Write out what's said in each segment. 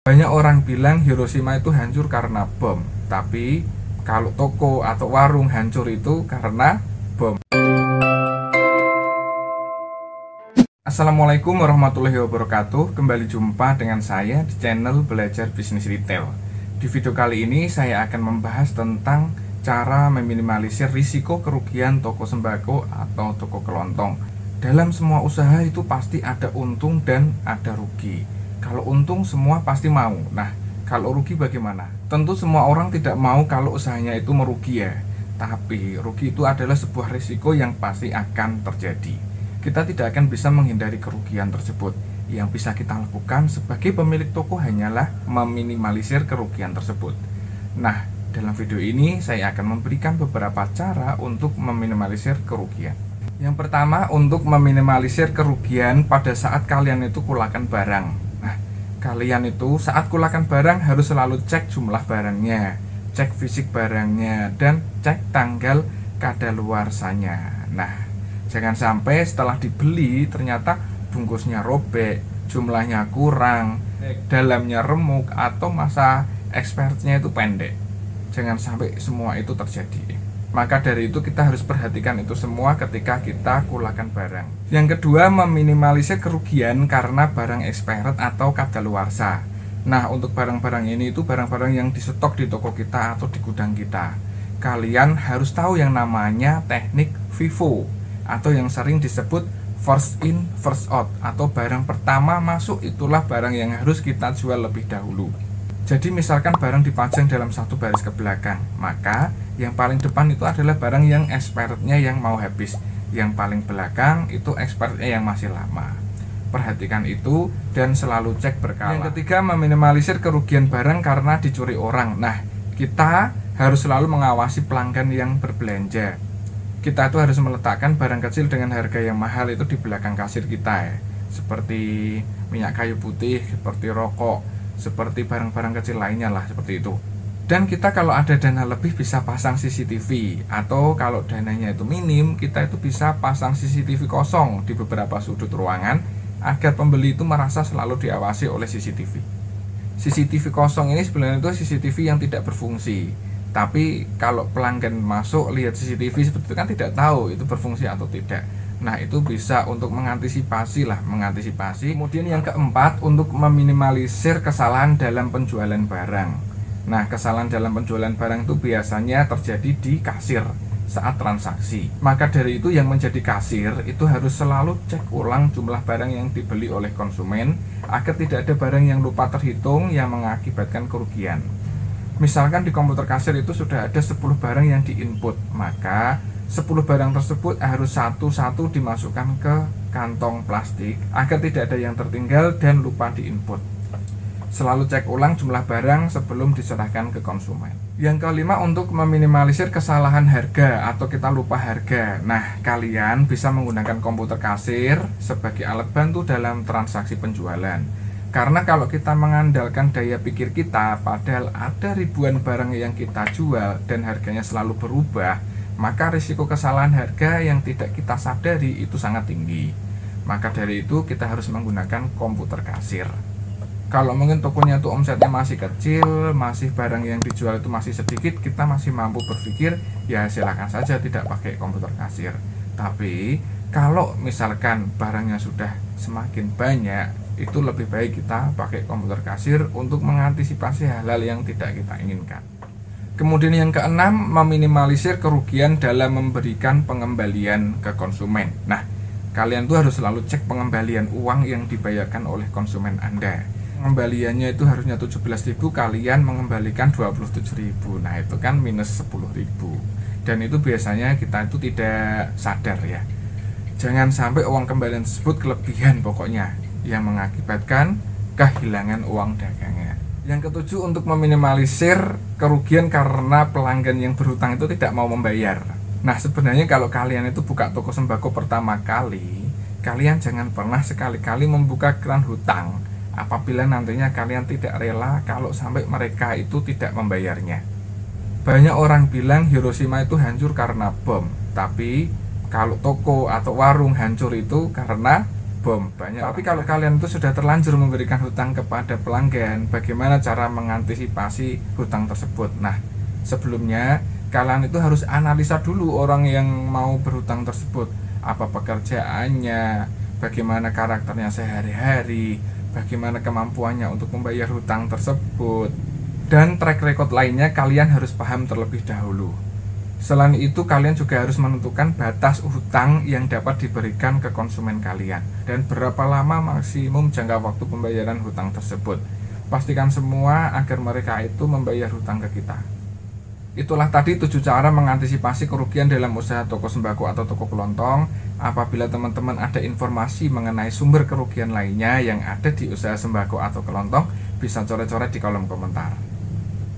Banyak orang bilang Hiroshima itu hancur karena bom, tapi kalau toko atau warung hancur itu karena bom. Assalamualaikum warahmatullahi wabarakatuh. Kembali jumpa dengan saya di channel Belajar Bisnis Retail. Di video kali ini saya akan membahas tentang cara meminimalisir risiko kerugian toko sembako atau toko kelontong. Dalam semua usaha itu pasti ada untung dan ada rugi. Kalau untung semua pasti mau. Nah, kalau rugi bagaimana? Tentu semua orang tidak mau kalau usahanya itu merugi ya. Tapi rugi itu adalah sebuah risiko yang pasti akan terjadi. Kita tidak akan bisa menghindari kerugian tersebut. Yang bisa kita lakukan sebagai pemilik toko hanyalah meminimalisir kerugian tersebut. Nah, dalam video ini saya akan memberikan beberapa cara untuk meminimalisir kerugian. Yang pertama, untuk meminimalisir kerugian pada saat kalian itu kulakan barang. Kalian itu saat kulakan barang harus selalu cek jumlah barangnya, cek fisik barangnya, dan cek tanggal kadaluarsanya. Nah, jangan sampai setelah dibeli ternyata bungkusnya robek, jumlahnya kurang, dalamnya remuk, atau masa expirednya itu pendek. Jangan sampai semua itu terjadi. Maka dari itu kita harus perhatikan itu semua ketika kita kulakan barang. Yang kedua, meminimalisir kerugian karena barang expired atau kadaluarsa. Nah, untuk barang-barang ini itu barang-barang yang disetok di toko kita atau di gudang kita. Kalian harus tahu yang namanya teknik FIFO atau yang sering disebut first in first out, atau barang pertama masuk itulah barang yang harus kita jual lebih dahulu. Jadi misalkan barang dipajang dalam satu baris ke belakang, maka yang paling depan itu adalah barang yang expirednya yang mau habis. Yang paling belakang itu expirednya yang masih lama. Perhatikan itu dan selalu cek berkala. Yang ketiga, meminimalisir kerugian barang karena dicuri orang. Nah, kita harus selalu mengawasi pelanggan yang berbelanja. Kita itu harus meletakkan barang kecil dengan harga yang mahal itu di belakang kasir kita ya. Seperti minyak kayu putih, seperti rokok, seperti barang-barang kecil lainnya lah, seperti itu. Dan kita kalau ada dana lebih bisa pasang CCTV, atau kalau dananya itu minim, kita itu bisa pasang CCTV kosong di beberapa sudut ruangan agar pembeli itu merasa selalu diawasi oleh CCTV. CCTV kosong ini sebenarnya itu CCTV yang tidak berfungsi. Tapi kalau pelanggan masuk lihat CCTV seperti itu kan tidak tahu itu berfungsi atau tidak. Nah, itu bisa untuk mengantisipasi. Kemudian yang keempat, untuk meminimalisir kesalahan dalam penjualan barang. Nah, kesalahan dalam penjualan barang itu biasanya terjadi di kasir saat transaksi. Maka dari itu yang menjadi kasir itu harus selalu cek ulang jumlah barang yang dibeli oleh konsumen agar tidak ada barang yang lupa terhitung yang mengakibatkan kerugian. Misalkan di komputer kasir itu sudah ada 10 barang yang diinput, maka 10 barang tersebut harus satu-satu dimasukkan ke kantong plastik agar tidak ada yang tertinggal dan lupa diinput. Selalu cek ulang jumlah barang sebelum diserahkan ke konsumen. Yang kelima, untuk meminimalisir kesalahan harga atau kita lupa harga. Nah, kalian bisa menggunakan komputer kasir sebagai alat bantu dalam transaksi penjualan. Karena kalau kita mengandalkan daya pikir kita, padahal ada ribuan barang yang kita jual dan harganya selalu berubah, maka risiko kesalahan harga yang tidak kita sadari itu sangat tinggi. Maka dari itu kita harus menggunakan komputer kasir. Kalau mungkin tokonya itu omsetnya masih kecil, masih barang yang dijual itu masih sedikit, kita masih mampu berpikir, ya silakan saja tidak pakai komputer kasir. Tapi kalau misalkan barangnya sudah semakin banyak, itu lebih baik kita pakai komputer kasir untuk mengantisipasi hal-hal yang tidak kita inginkan. Kemudian yang keenam, meminimalisir kerugian dalam memberikan pengembalian ke konsumen. Nah, kalian tuh harus selalu cek pengembalian uang yang dibayarkan oleh konsumen Anda. Pengembaliannya itu harusnya 17.000, kalian mengembalikan 27.000. Nah, itu kan minus 10.000. Dan itu biasanya kita itu tidak sadar ya. Jangan sampai uang kembalian tersebut kelebihan pokoknya, yang mengakibatkan kehilangan uang dagangan. Yang ketujuh, untuk meminimalisir kerugian karena pelanggan yang berhutang itu tidak mau membayar. Nah, sebenarnya kalau kalian itu buka toko sembako pertama kali, kalian jangan pernah sekali-kali membuka keran hutang apabila nantinya kalian tidak rela kalau sampai mereka itu tidak membayarnya. Banyak orang bilang Hiroshima itu hancur karena bom, tapi kalau toko atau warung hancur itu karena bom banyak. Tapi kalau kalian itu sudah terlanjur memberikan hutang kepada pelanggan, bagaimana cara mengantisipasi hutang tersebut? Nah, sebelumnya kalian itu harus analisa dulu orang yang mau berhutang tersebut. Apa pekerjaannya, bagaimana karakternya sehari-hari, bagaimana kemampuannya untuk membayar hutang tersebut, dan track record lainnya kalian harus paham terlebih dahulu. Selain itu, kalian juga harus menentukan batas hutang yang dapat diberikan ke konsumen kalian dan berapa lama maksimum jangka waktu pembayaran hutang tersebut. Pastikan semua agar mereka itu membayar hutang ke kita. Itulah tadi 7 cara mengantisipasi kerugian dalam usaha toko sembako atau toko kelontong. Apabila teman-teman ada informasi mengenai sumber kerugian lainnya yang ada di usaha sembako atau kelontong, bisa coret-coret di kolom komentar.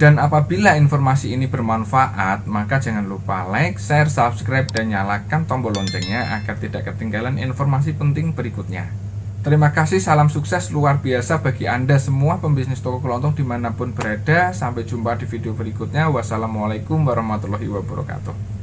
Dan apabila informasi ini bermanfaat, maka jangan lupa like, share, subscribe, dan nyalakan tombol loncengnya agar tidak ketinggalan informasi penting berikutnya. Terima kasih, salam sukses luar biasa bagi Anda semua pembisnis toko kelontong dimanapun berada. Sampai jumpa di video berikutnya. Wassalamualaikum warahmatullahi wabarakatuh.